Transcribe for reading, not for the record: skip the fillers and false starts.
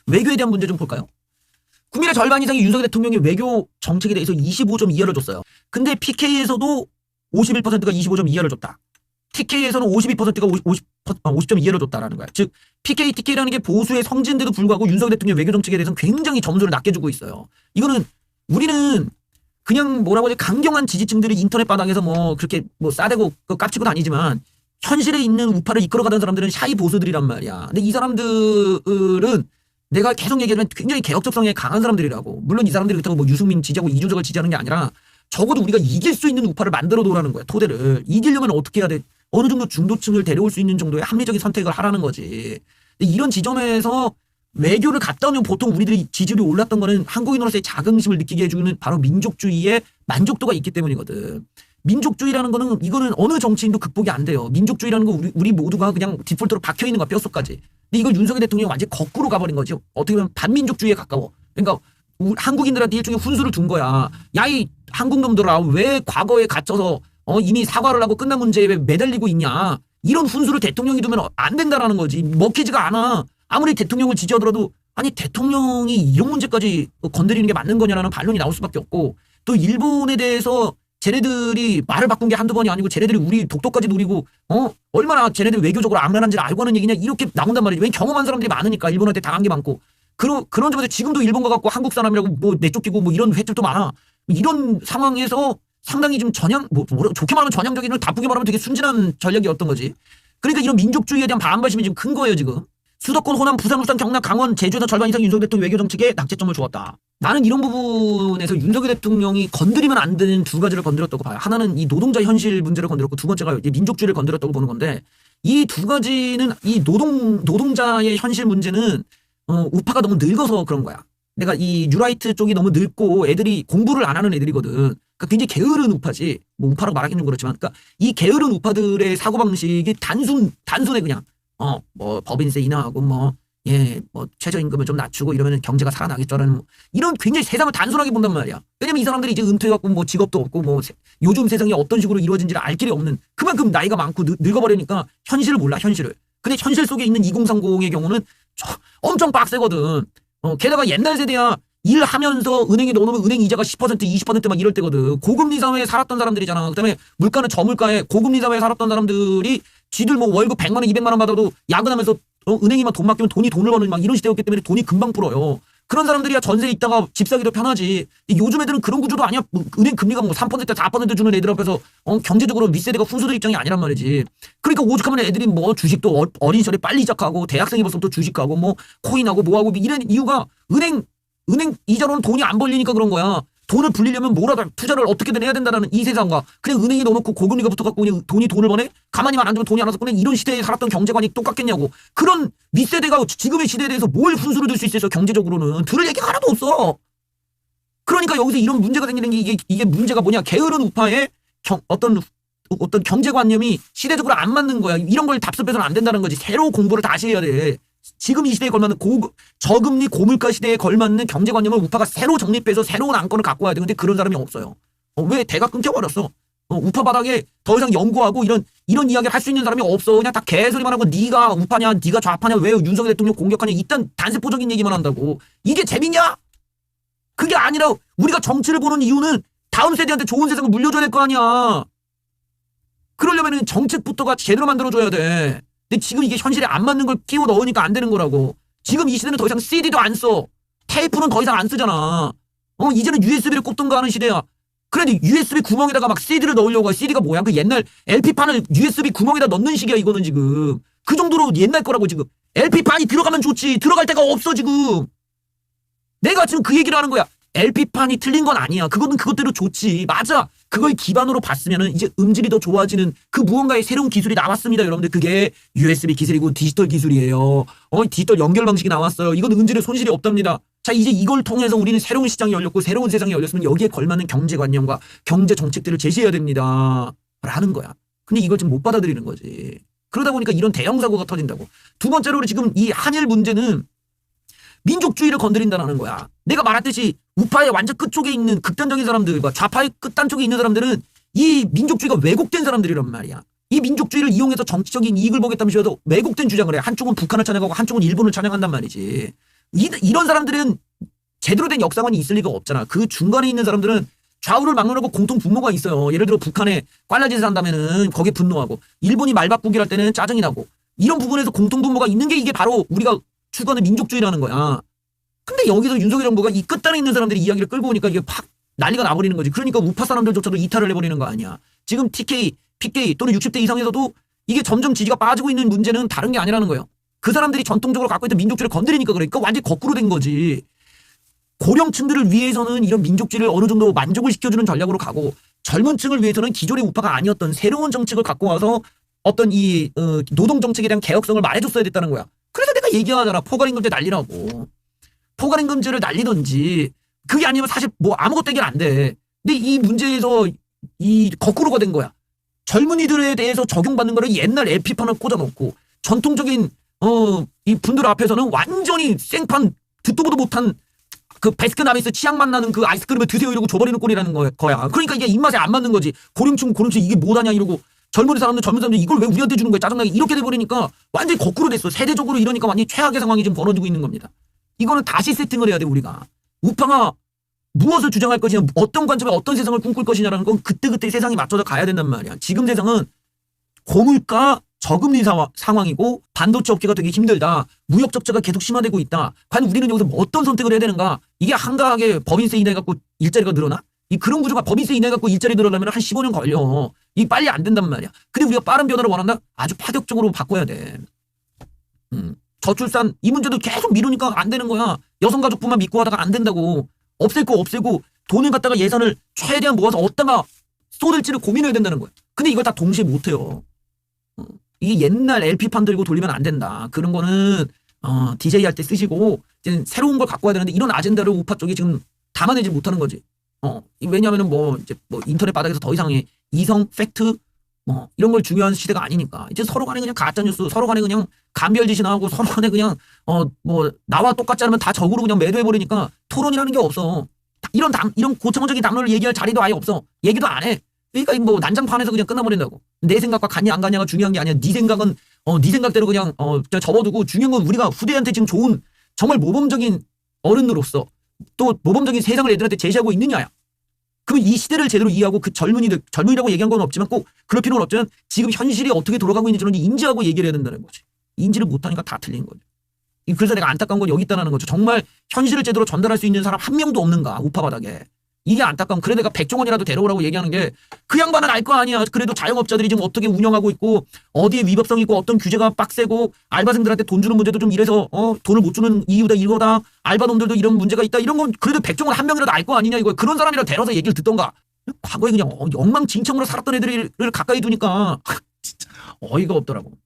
외교에 대한 문제 좀 볼까요? 국민의 절반 이상이 윤석열 대통령의 외교 정책에 대해서 25.2화를 줬어요. 근데 PK에서도 51%가 25.2화를 줬다. TK에서는 52%가 50.2화를 줬다라는 거야. 즉 PK, TK라는 게 보수의 성지인데도 불구하고 윤석열 대통령 외교 정책에 대해서는 굉장히 점수를 낮게 주고 있어요. 이거는 우리는 그냥 뭐라고 하지 강경한 지지층들이 인터넷 바닥에서 뭐 그렇게 뭐 싸대고 깝치고 다니지만 현실에 있는 우파를 이끌어가던 사람들은 샤이 보수들이란 말이야. 근데 이 사람들은 내가 계속 얘기하지만 굉장히 개혁적성에 강한 사람들이라고. 물론 이 사람들이 그렇다고 뭐 유승민 지지하고 이준석을 지지하는 게 아니라 적어도 우리가 이길 수 있는 우파를 만들어 놓으라는 거야. 토대를. 이기려면 어떻게 해야 돼? 어느 정도 중도층을 데려올 수 있는 정도의 합리적인 선택을 하라는 거지. 근데 이런 지점에서 외교를 갔다 오면 보통 우리들이 지지율이 올랐던 거는 한국인으로서의 자긍심을 느끼게 해주는 바로 민족주의의 만족도가 있기 때문이거든. 민족주의라는 거는 이거는 어느 정치인도 극복이 안 돼요. 민족주의라는 거 우리 모두가 그냥 디폴트로 박혀 있는 거야, 뼛속까지. 근데 이걸 윤석열 대통령이 완전히 거꾸로 가버린 거죠. 어떻게 보면 반민족주의에 가까워. 그러니까 한국인들한테 일종의 훈수를 둔 거야. 야, 이 한국 놈들아, 왜 과거에 갇혀서 이미 사과를 하고 끝난 문제에 왜 매달리고 있냐. 이런 훈수를 대통령이 두면 안 된다라는 거지. 먹히지가 않아. 아무리 대통령을 지지하더라도 아니 대통령이 이런 문제까지 건드리는 게 맞는 거냐라는 반론이 나올 수밖에 없고, 또 일본에 대해서 쟤네들이 말을 바꾼 게 한두 번이 아니고 쟤네들이 우리 독도까지 노리고 얼마나 쟤네들이 외교적으로 악랄한지를 알고 하는 얘기냐 이렇게 나온단 말이지. 왜 경험한 사람들이 많으니까 일본한테 당한 게 많고 그런 점에서 지금도 일본 가갖고 한국 사람이라고 뭐 내쫓기고 뭐 이런 횟집도 많아. 이런 상황에서 상당히 좀 좋게 말하면 전향적인, 나쁘게 말하면 되게 순진한 전략이었던 거지. 그러니까 이런 민족주의에 대한 반발심이 지금 큰 거예요 지금. 수도권, 호남, 부산, 울산, 경남, 강원, 제주에서 절반 이상 윤석열 대통령 외교 정책에 낙제점을 주었다. 나는 이런 부분에서 윤석열 대통령이 건드리면 안 되는 두 가지를 건드렸다고 봐요. 하나는 이 노동자 현실 문제를 건드렸고, 두 번째가 민족주의를 건드렸다고 보는 건데, 이 두 가지는 이 노동자의 현실 문제는 우파가 너무 늙어서 그런 거야. 내가 이 뉴라이트 쪽이 너무 늙고 애들이 공부를 안 하는 애들이거든. 그러니까 굉장히 게으른 우파지. 뭐 우파라고 말하기는 좀 그렇지만, 그러니까 이 게으른 우파들의 사고방식이 단순해 그냥. 뭐 법인세 인하하고 뭐 최저임금을 좀 낮추고 이러면 경제가 살아나겠죠라는 이런 굉장히 세상을 단순하게 본단 말이야. 왜냐면 이 사람들이 이제 은퇴해갖고 뭐 직업도 없고 뭐 요즘 세상이 어떤 식으로 이루어진지를 알 길이 없는, 그만큼 나이가 많고 늙어버리니까 현실을 몰라, 현실을. 근데 현실 속에 있는 2030의 경우는 엄청 빡세거든. 게다가 옛날 세대야 일하면서 은행에 넣어놓으면 은행 이자가 10% 20% 막 이럴 때거든. 고금리 사회에 살았던 사람들이잖아. 그다음에 물가는 저물가에 고금리 사회에 살았던 사람들이 지들 뭐 월급 100만 원 200만 원 받아도 야근하면서 은행에만 돈 맡기면 돈을 버는 막 이런 시대였기 때문에 돈이 금방 불어요. 그런 사람들이야 전세에 있다가 집 사기도 편하지. 요즘 애들은 그런 구조도 아니야. 은행 금리가 뭐 3% 4% 주는 애들 앞에서 경제적으로 윗세대가 훈수될 입장이 아니란 말이지. 그러니까 오죽하면 애들이 뭐 주식도 어린 시절에 빨리 시작하고 대학생이 벌써부터 주식하고 뭐 코인하고 뭐하고 이런 이유가 은행 이자로는 돈이 안 벌리니까 그런 거야. 돈을 불리려면 뭐라도 투자를 어떻게든 해야 된다는 이 세상과 그냥 은행에 넣어놓고 고금리가 붙어갖고 그냥 돈을 버네? 가만히만 안 두면 돈이 안 와서 그냥 이런 시대에 살았던 경제관이 똑같겠냐고. 그런 윗세대가 지금의 시대에 대해서 뭘 훈수를 들 수 있어요 경제적으로는. 들을 얘기가 하나도 없어. 그러니까 여기서 이런 문제가 생기는 게 이게 문제가 뭐냐. 게으른 우파의 어떤 경제관념이 시대적으로 안 맞는 거야. 이런 걸 답습해서는 안 된다는 거지. 새로 공부를 다시 해야 돼. 지금 이 시대에 걸맞는 저금리 고물가 시대에 걸맞는 경제관념을 우파가 새로 정립해서 새로운 안건을 갖고 와야 되는데 그런 사람이 없어요. 왜 대가 끊겨버렸어? 우파 바닥에 더 이상 연구하고 이런 이야기를 할 수 있는 사람이 없어. 그냥 다 개소리만 하고 네가 우파냐 네가 좌파냐 왜 윤석열 대통령 공격하냐 이딴 단세포적인 얘기만 한다고. 이게 재밌냐? 그게 아니라 우리가 정치를 보는 이유는 다음 세대한테 좋은 세상을 물려줘야 될 거 아니야. 그러려면 정책부터가 제대로 만들어줘야 돼. 근데 지금 이게 현실에 안 맞는 걸 끼워 넣으니까 안 되는 거라고. 지금 이 시대는 더 이상 CD도 안 써. 테이프는 더 이상 안 쓰잖아. 이제는 USB를 꼽던가 하는 시대야. 그런데 USB 구멍에다가 막 CD를 넣으려고 해. CD가 뭐야? 그 옛날 LP판을 USB 구멍에다 넣는 식이야 이거는 지금. 그 정도로 옛날 거라고 지금. LP판이 들어가면 좋지. 들어갈 데가 없어 지금. 내가 지금 그 얘기를 하는 거야. LP판이 틀린 건 아니야. 그거는 그것대로 좋지. 맞아. 그걸 기반으로 봤으면은 이제 음질이 더 좋아지는 그 무언가의 새로운 기술이 나왔습니다. 여러분들 그게 USB 기술이고 디지털 기술이에요. 디지털 연결 방식이 나왔어요. 이건 음질에 손실이 없답니다. 자 이제 이걸 통해서 우리는 새로운 시장이 열렸고 새로운 세상이 열렸으면 여기에 걸맞는 경제관념과 경제 정책들을 제시해야 됩니다. 라는 거야. 근데 이걸 좀 못 받아들이는 거지. 그러다 보니까 이런 대형 사고가 터진다고. 두 번째로 지금 이 한일 문제는 민족주의를 건드린다는 거야. 내가 말했듯이 우파의 완전 끝쪽에 있는 극단적인 사람들과 좌파의 끝단쪽에 있는 사람들은 이 민족주의가 왜곡된 사람들이란 말이야. 이 민족주의를 이용해서 정치적인 이익을 보겠다면서 왜곡된 주장을 해. 한쪽은 북한을 찬양하고 한쪽은 일본을 찬양한단 말이지. 이런 사람들은 제대로 된 역사관이 있을 리가 없잖아. 그 중간에 있는 사람들은 좌우를 막론하고 공통 분모가 있어요. 예를 들어 북한에 꽐라짓을 한다면은 거기에 분노하고, 일본이 말 바꾸기를 할 때는 짜증이 나고, 이런 부분에서 공통 분모가 있는 게 이게 바로 우리가 추구하는 민족주의라는 거야. 근데 여기서 윤석열 정부가 이 끝단에 있는 사람들이 이야기를 끌고 오니까 이게 팍 난리가 나버리는 거지. 그러니까 우파 사람들조차도 이탈을 해버리는 거 아니야. 지금 TK, PK 또는 60대 이상에서도 이게 점점 지지가 빠지고 있는 문제는 다른 게 아니라는 거예요. 그 사람들이 전통적으로 갖고 있던 민족주의를 건드리니까 그러니까 완전히 거꾸로 된 거지. 고령층들을 위해서는 이런 민족주의를 어느 정도 만족을 시켜주는 전략으로 가고, 젊은 층을 위해서는 기존의 우파가 아니었던 새로운 정책을 갖고 와서 어떤 이 노동 정책에 대한 개혁성을 말해줬어야 됐다는 거야. 그래서 내가 얘기하잖아. 포괄임금제 날리라고. 포괄임금제를 날리든지, 그게 아니면 사실 뭐 아무것도 해결 안 돼. 근데 이 문제에서 이 거꾸로가 된 거야. 젊은이들에 대해서 적용받는 거를 옛날 LP판을 꽂아놓고, 전통적인 이 분들 앞에서는 완전히 생판 듣도 보도 못한 그 베스킨라빈스 치약맛 나는 그 아이스크림을 드세요 이러고 줘버리는 꼴이라는 거야. 그러니까 이게 입맛에 안 맞는 거지. 고령층 이게 뭐하냐 이러고, 젊은 사람들 이걸 왜 우리한테 주는 거야 짜증나게, 이렇게 돼버리니까 완전히 거꾸로 됐어. 세대적으로 이러니까 완전히 최악의 상황이 지금 벌어지고 있는 겁니다. 이거는 다시 세팅을 해야 돼. 우리가 우파가 무엇을 주장할 것이냐, 어떤 관점에 어떤 세상을 꿈꿀 것이냐라는 건 그때그때 세상이 맞춰져 가야 된단 말이야. 지금 세상은 고물가 저금리 상황이고, 반도체 업계가 되게 힘들다, 무역 적자가 계속 심화되고 있다. 과연 우리는 여기서 어떤 선택을 해야 되는가? 이게 한가하게 법인세 인하해갖고 일자리가 늘어나? 이 그런 구조가 법인세 인하해갖고 일자리 늘어나면 한 15년 걸려. 이 빨리 안 된단 말이야. 근데 우리가 빠른 변화를 원한다? 아주 파격적으로 바꿔야 돼. 저출산 이 문제도 계속 미루니까 안 되는 거야. 여성가족부만 믿고 하다가 안 된다고. 없앨 거 없애고 돈을 갖다가 예산을 최대한 모아서 어디다가 쏟을지를 고민해야 된다는 거야. 근데 이걸 다 동시에 못해요. 이게 옛날 LP판 들고 돌리면 안 된다. 그런 거는 DJ 할 때 쓰시고 이제 새로운 걸 갖고 와야 되는데, 이런 아젠다를 우파 쪽이 지금 담아내지 못하는 거지. 왜냐하면은 이제 인터넷 바닥에서 더 이상의 이성, 팩트 이런 걸 중요한 시대가 아니니까. 이제 서로 간에 그냥 가짜뉴스, 서로 간에 그냥 간별짓이나 하고, 서로 간에 그냥 나와 똑같지 않으면 다 적으로 그냥 매도해버리니까 토론이라는 게 없어. 이런 고차원적인 담론을 얘기할 자리도 아예 없어. 얘기도 안 해. 그러니까 난장판에서 그냥 끝나버린다고. 내 생각과 같냐 안 같냐가 중요한 게 아니야. 네 생각은 네 생각대로 그냥 접어두고, 중요한 건 우리가 후대한테 지금 좋은 정말 모범적인 어른으로서 또 모범적인 세상을 애들한테 제시하고 있느냐야. 그럼 이 시대를 제대로 이해하고, 그 젊은이라고 얘기한 건 없지만 꼭 그럴 필요는 없지만 지금 현실이 어떻게 돌아가고 있는지는 인지하고 얘기를 해야 된다는 거지. 인지를 못하니까 다 틀린 거죠. 그래서 내가 안타까운 건 여기 있다는 거죠. 정말 현실을 제대로 전달할 수 있는 사람 한 명도 없는가, 우파 바닥에. 이게 안타까운. 그래 내가 백종원이라도 데려오라고 얘기하는 게, 그 양반은 알 거 아니야. 그래도 자영업자들이 지금 어떻게 운영하고 있고, 어디에 위법성이 있고, 어떤 규제가 빡세고, 알바생들한테 돈 주는 문제도 좀 이래서 돈을 못 주는 이유다 이거다, 알바놈들도 이런 문제가 있다, 이런 건 그래도 백종원 한 명이라도 알 거 아니냐 이거. 그런 사람이라도 데려서 얘기를 듣던가. 과거에 그냥 엉망진창으로 살았던 애들을 가까이 두니까 진짜 어이가 없더라고.